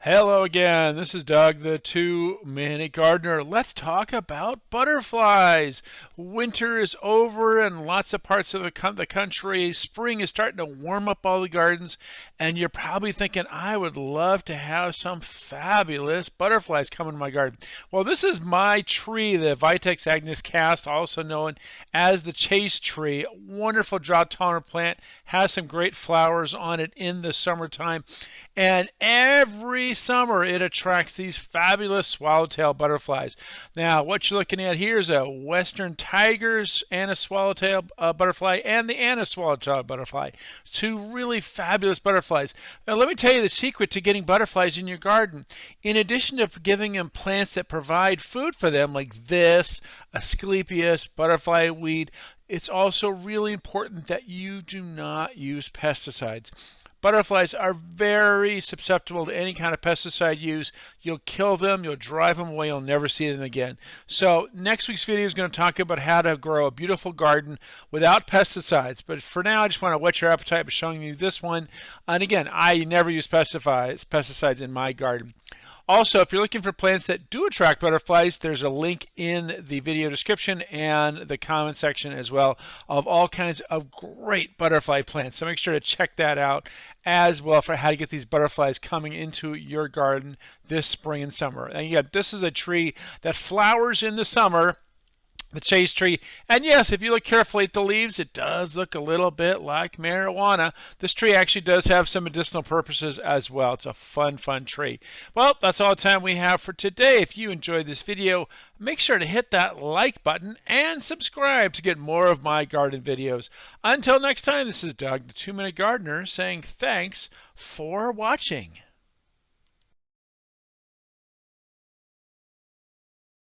Hello again. This is Doug, the Two-Minute Gardener. Let's talk about butterflies. Winter is over in lots of parts of the country. Spring is starting to warm up all the gardens, and you're probably thinking, I would love to have some fabulous butterflies come in my garden. Well, this is my tree, the Vitex Agnus Castus, also known as the Chaste Tree. Wonderful drought-tolerant plant, has some great flowers on it in the summertime, and every summer it attracts these fabulous swallowtail butterflies. Now what you're looking at here is a Western Tiger Swallowtail butterfly and the Agnus Swallowtail butterfly. Two really fabulous butterflies. Now let me tell you the secret to getting butterflies in your garden. In addition to giving them plants that provide food for them like this, Asclepias, butterfly weed, it's also really important that you do not use pesticides. Butterflies are very susceptible to any kind of pesticide use. You'll kill them, you'll drive them away, you'll never see them again. So next week's video is going to talk about how to grow a beautiful garden without pesticides. But for now, I just want to whet your appetite by showing you this one. And again, I never use pesticides in my garden. Also, if you're looking for plants that do attract butterflies, there's a link in the video description and the comment section as well of all kinds of great butterfly plants. So make sure to check that out as well for how to get these butterflies coming into your garden this spring and summer. And yet, this is a tree that flowers in the summer, the Chaste Tree. And yes, if you look carefully at the leaves, it does look a little bit like marijuana. This tree actually does have some medicinal purposes as well. It's a fun tree. Well, that's all the time we have for today. If you enjoyed this video, make sure to hit that like button and subscribe to get more of my garden videos. Until next time, this is Doug, the Two-Minute Gardener, saying thanks for watching.